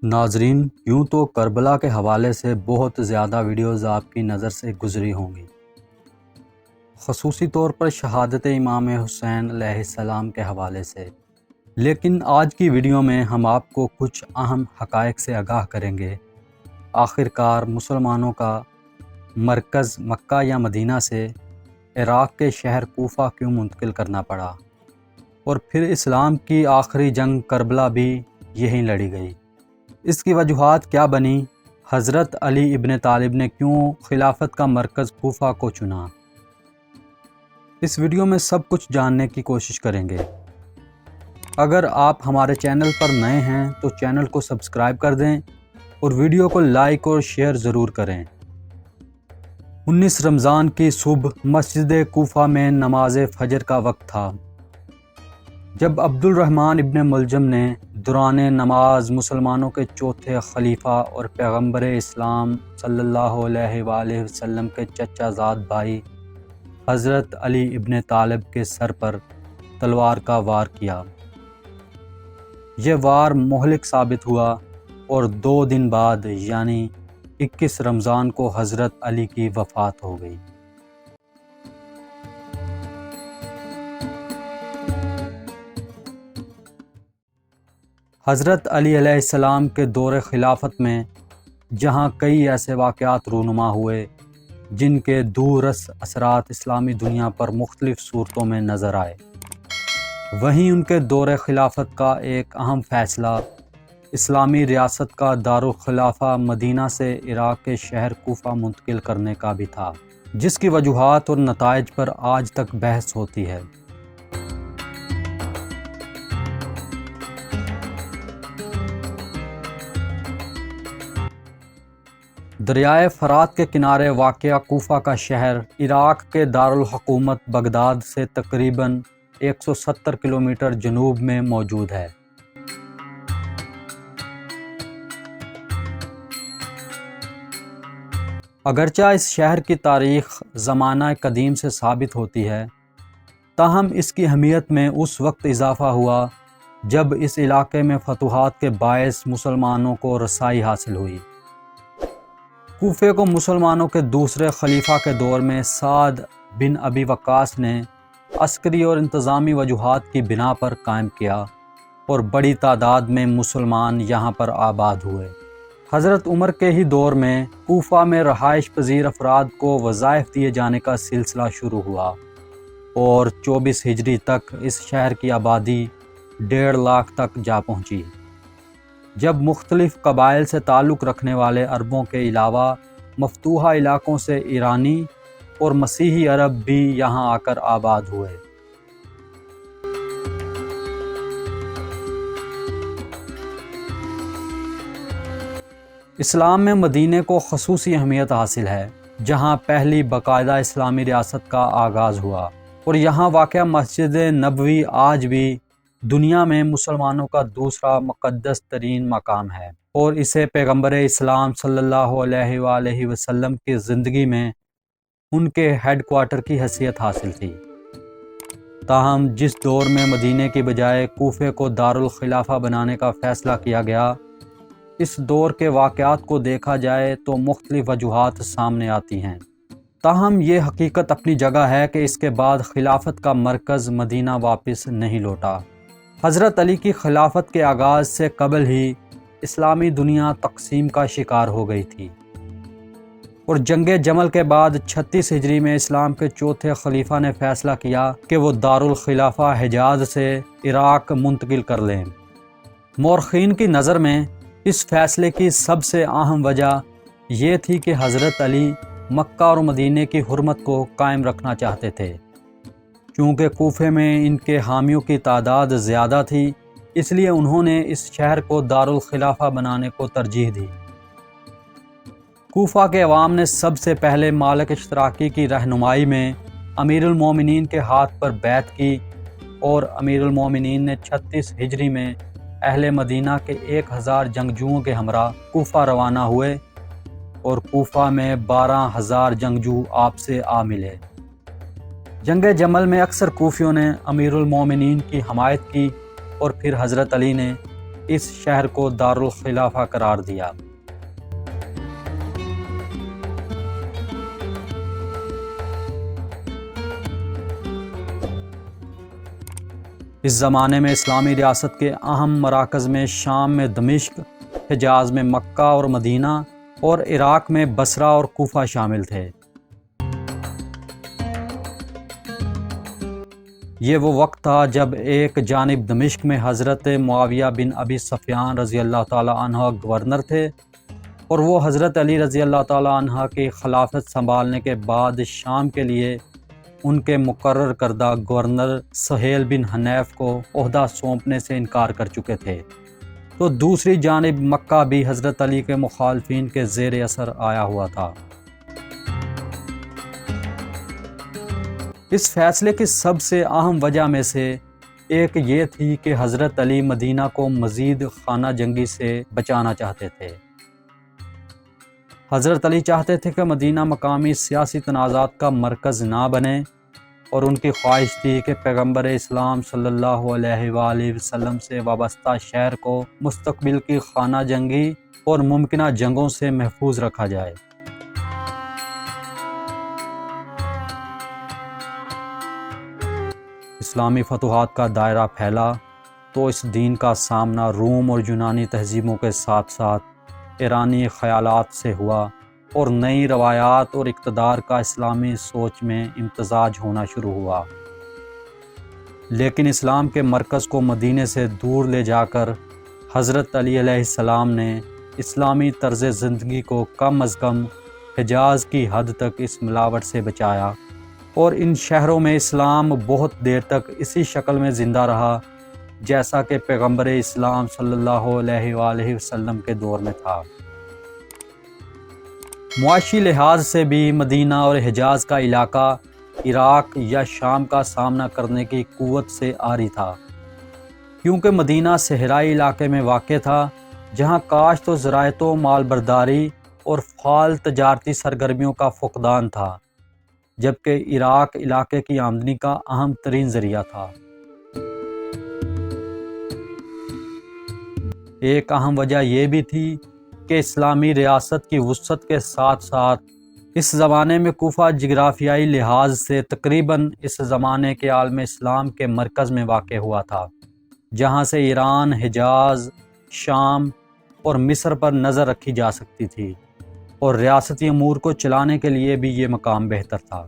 ناظرین، یوں تو کربلا کے حوالے سے بہت زیادہ ویڈیوز آپ کی نظر سے گزری ہوں گی، خصوصی طور پر شہادت امام حسین علیہ السلام کے حوالے سے، لیکن آج کی ویڈیو میں ہم آپ کو کچھ اہم حقائق سے آگاہ کریں گے۔ آخرکار مسلمانوں کا مرکز مکہ یا مدینہ سے عراق کے شہر کوفہ کیوں منتقل کرنا پڑا، اور پھر اسلام کی آخری جنگ کربلا بھی یہیں لڑی گئی۔ اس کی وجوہات کیا بنی؟ حضرت علی ابن طالب نے کیوں خلافت کا مرکز کوفہ کو چنا؟ اس ویڈیو میں سب کچھ جاننے کی کوشش کریں گے۔ اگر آپ ہمارے چینل پر نئے ہیں تو چینل کو سبسکرائب کر دیں اور ویڈیو کو لائک اور شیئر ضرور کریں۔ 19 رمضان کی صبح مسجد کوفہ میں نماز فجر کا وقت تھا، جب عبد الرحمن ابن ملجم نے دوران نماز مسلمانوں کے چوتھے خلیفہ اور پیغمبر اسلام صلی اللہ علیہ وآلہ وسلم کے چچا زاد بھائی حضرت علی ابن طالب کے سر پر تلوار کا وار کیا۔ یہ وار مہلک ثابت ہوا اور 2 دن بعد یعنی 21 رمضان کو حضرت علی کی وفات ہو گئی۔ حضرت علی علیہ السلام کے دور خلافت میں جہاں کئی ایسے واقعات رونما ہوئے جن کے دورس اثرات اسلامی دنیا پر مختلف صورتوں میں نظر آئے، وہیں ان کے دور خلافت کا ایک اہم فیصلہ اسلامی ریاست کا دارالخلافہ مدینہ سے عراق کے شہر کوفہ منتقل کرنے کا بھی تھا، جس کی وجوہات اور نتائج پر آج تک بحث ہوتی ہے۔ دریائے فرات کے کنارے واقع کوفہ کا شہر عراق کے دارالحکومت بغداد سے تقریباً 170 کلومیٹر جنوب میں موجود ہے۔ اگرچہ اس شہر کی تاریخ زمانہ قدیم سے ثابت ہوتی ہے، تاہم اس کی اہمیت میں اس وقت اضافہ ہوا جب اس علاقے میں فتوحات کے باعث مسلمانوں کو رسائی حاصل ہوئی۔ کوفے کو مسلمانوں کے دوسرے خلیفہ کے دور میں سعد بن ابی وقاص نے عسکری اور انتظامی وجوہات کی بنا پر قائم کیا اور بڑی تعداد میں مسلمان یہاں پر آباد ہوئے۔ حضرت عمر کے ہی دور میں کوفہ میں رہائش پذیر افراد کو وظائف دیے جانے کا سلسلہ شروع ہوا اور 24 ہجری تک اس شہر کی آبادی 1.5 لاکھ تک جا پہنچی، جب مختلف قبائل سے تعلق رکھنے والے عربوں کے علاوہ مفتوحہ علاقوں سے ایرانی اور مسیحی عرب بھی یہاں آ کر آباد ہوئے۔ اسلام میں مدینے کو خصوصی اہمیت حاصل ہے، جہاں پہلی باقاعدہ اسلامی ریاست کا آغاز ہوا، اور یہاں واقع مسجد نبوی آج بھی دنیا میں مسلمانوں کا دوسرا مقدس ترین مقام ہے، اور اسے پیغمبر اسلام صلی اللہ علیہ وآلہ وسلم کی زندگی میں ان کے ہیڈ کوارٹر کی حیثیت حاصل تھی۔ تاہم جس دور میں مدینے کی بجائے کوفے کو دارالخلافہ بنانے کا فیصلہ کیا گیا، اس دور کے واقعات کو دیکھا جائے تو مختلف وجوہات سامنے آتی ہیں، تاہم یہ حقیقت اپنی جگہ ہے کہ اس کے بعد خلافت کا مرکز مدینہ واپس نہیں لوٹا۔ حضرت علی کی خلافت کے آغاز سے قبل ہی اسلامی دنیا تقسیم کا شکار ہو گئی تھی، اور جنگ جمل کے بعد 36 ہجری میں اسلام کے چوتھے خلیفہ نے فیصلہ کیا کہ وہ دارالخلافہ حجاز سے عراق منتقل کر لیں۔ مورخین کی نظر میں اس فیصلے کی سب سے اہم وجہ یہ تھی کہ حضرت علی مکہ اور مدینے کی حرمت کو قائم رکھنا چاہتے تھے۔ چونکہ کوفے میں ان کے حامیوں کی تعداد زیادہ تھی، اس لیے انہوں نے اس شہر کو دارالخلافہ بنانے کو ترجیح دی۔ کوفہ کے عوام نے سب سے پہلے مالک اشتراکی کی رہنمائی میں امیر المومنین کے ہاتھ پر بیعت کی، اور امیر المومنین نے 36 ہجری میں اہل مدینہ کے 1000 جنگجوؤں کے ہمراہ کوفہ روانہ ہوئے، اور کوفہ میں 12,000 جنگجو آپ سے آ ملے۔ جنگ جمل میں اکثر کوفیوں نے امیر المومنین کی حمایت کی، اور پھر حضرت علی نے اس شہر کو دارالخلافہ قرار دیا۔ اس زمانے میں اسلامی ریاست کے اہم مراکز میں شام میں دمشق، حجاز میں مکہ اور مدینہ، اور عراق میں بصرہ اور کوفہ شامل تھے۔ یہ وہ وقت تھا جب ایک جانب دمشق میں حضرت معاویہ بن ابی سفیان رضی اللہ تعالیٰ عنہ گورنر تھے، اور وہ حضرت علی رضی اللہ تعالیٰ عنہ کی خلافت سنبھالنے کے بعد شام کے لیے ان کے مقرر کردہ گورنر سہیل بن حنیف کو عہدہ سونپنے سے انکار کر چکے تھے، تو دوسری جانب مکہ بھی حضرت علی کے مخالفین کے زیر اثر آیا ہوا تھا۔ اس فیصلے کی سب سے اہم وجہ میں سے ایک یہ تھی کہ حضرت علی مدینہ کو مزید خانہ جنگی سے بچانا چاہتے تھے۔ حضرت علی چاہتے تھے کہ مدینہ مقامی سیاسی تنازعات کا مرکز نہ بنے، اور ان کی خواہش تھی کہ پیغمبر اسلام صلی اللہ علیہ وآلہ وسلم سے وابستہ شہر کو مستقبل کی خانہ جنگی اور ممکنہ جنگوں سے محفوظ رکھا جائے۔ اسلامی فتوحات کا دائرہ پھیلا تو اس دین کا سامنا روم اور یونانی تہذیبوں کے ساتھ ساتھ ایرانی خیالات سے ہوا، اور نئی روایات اور اقتدار کا اسلامی سوچ میں امتزاج ہونا شروع ہوا۔ لیکن اسلام کے مرکز کو مدینے سے دور لے جا کر حضرت علی علیہ السلام نے اسلامی طرز زندگی کو کم از کم حجاز کی حد تک اس ملاوٹ سے بچایا، اور ان شہروں میں اسلام بہت دیر تک اسی شکل میں زندہ رہا جیسا کہ پیغمبر اسلام صلی اللہ علیہ وآلہ وسلم کے دور میں تھا۔ معاشی لحاظ سے بھی مدینہ اور حجاز کا علاقہ عراق یا شام کا سامنا کرنے کی قوت سے عاری تھا، کیونکہ مدینہ صحرائی علاقے میں واقع تھا جہاں کاشت و زراعت و مال برداری اور فعال تجارتی سرگرمیوں کا فقدان تھا، جبکہ عراق علاقے کی آمدنی کا اہم ترین ذریعہ تھا۔ ایک اہم وجہ یہ بھی تھی کہ اسلامی ریاست کی وسعت کے ساتھ ساتھ اس زمانے میں کوفہ جغرافیائی لحاظ سے تقریباً اس زمانے کے عالم اسلام کے مرکز میں واقع ہوا تھا، جہاں سے ایران، حجاز، شام اور مصر پر نظر رکھی جا سکتی تھی، اور ریاستی امور کو چلانے کے لیے بھی یہ مقام بہتر تھا۔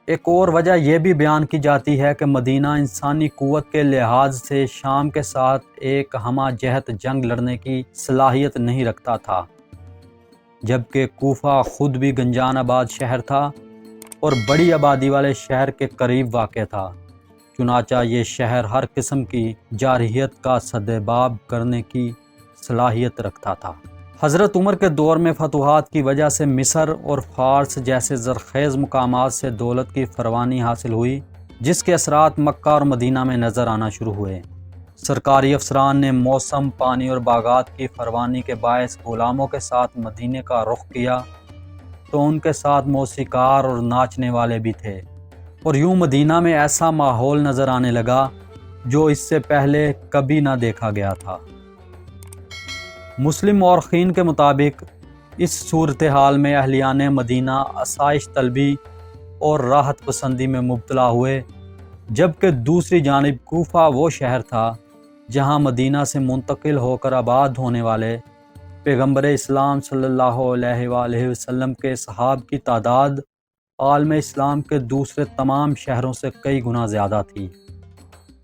ایک اور وجہ یہ بھی بیان کی جاتی ہے کہ مدینہ انسانی قوت کے لحاظ سے شام کے ساتھ ایک ہمہ جہت جنگ لڑنے کی صلاحیت نہیں رکھتا تھا، جبکہ کوفہ خود بھی گنجان آباد شہر تھا اور بڑی آبادی والے شہر کے قریب واقع تھا، چنانچہ یہ شہر ہر قسم کی جارحیت کا سدباب کرنے کی صلاحیت رکھتا تھا۔ حضرت عمر کے دور میں فتوحات کی وجہ سے مصر اور فارس جیسے زرخیز مقامات سے دولت کی فراوانی حاصل ہوئی، جس کے اثرات مکہ اور مدینہ میں نظر آنا شروع ہوئے۔ سرکاری افسران نے موسم، پانی اور باغات کی فراوانی کے باعث غلاموں کے ساتھ مدینے کا رخ کیا، تو ان کے ساتھ موسیقار اور ناچنے والے بھی تھے، اور یوں مدینہ میں ایسا ماحول نظر آنے لگا جو اس سے پہلے کبھی نہ دیکھا گیا تھا۔ مسلم مورخین کے مطابق اس صورتحال میں اہلیان مدینہ آسائش طلبی اور راحت پسندی میں مبتلا ہوئے، جبکہ دوسری جانب کوفہ وہ شہر تھا جہاں مدینہ سے منتقل ہو کر آباد ہونے والے پیغمبر اسلام صلی اللہ علیہ وآلہ وسلم کے اصحاب کی تعداد عالم اسلام کے دوسرے تمام شہروں سے کئی گنا زیادہ تھی،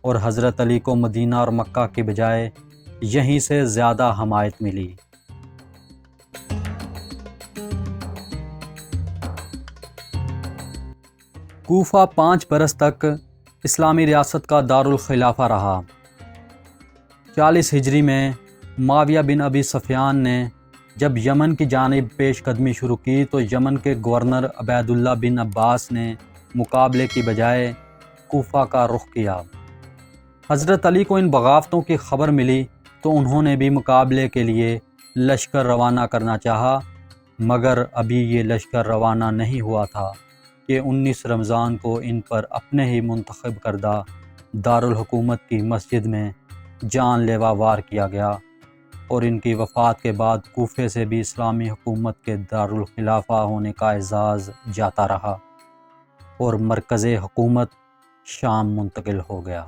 اور حضرت علی کو مدینہ اور مکہ کے بجائے یہیں سے زیادہ حمایت ملی۔ کوفہ 5 برس تک اسلامی ریاست کا دارالخلافہ رہا۔ 40 ہجری میں معاویہ بن ابی سفیان نے جب یمن کی جانب پیش قدمی شروع کی تو یمن کے گورنر عبید اللہ بن عباس نے مقابلے کی بجائے کوفہ کا رخ کیا۔ حضرت علی کو ان بغاوتوں کی خبر ملی تو انہوں نے بھی مقابلے کے لیے لشکر روانہ کرنا چاہا، مگر ابھی یہ لشکر روانہ نہیں ہوا تھا کہ 19 رمضان کو ان پر اپنے ہی منتخب کردہ دارالحکومت کی مسجد میں جان لیوا وار کیا گیا اور ان کی وفات کے بعد کوفے سے بھی اسلامی حکومت کے دارالخلافہ ہونے کا اعزاز جاتا رہا اور مرکز حکومت شام منتقل ہو گیا۔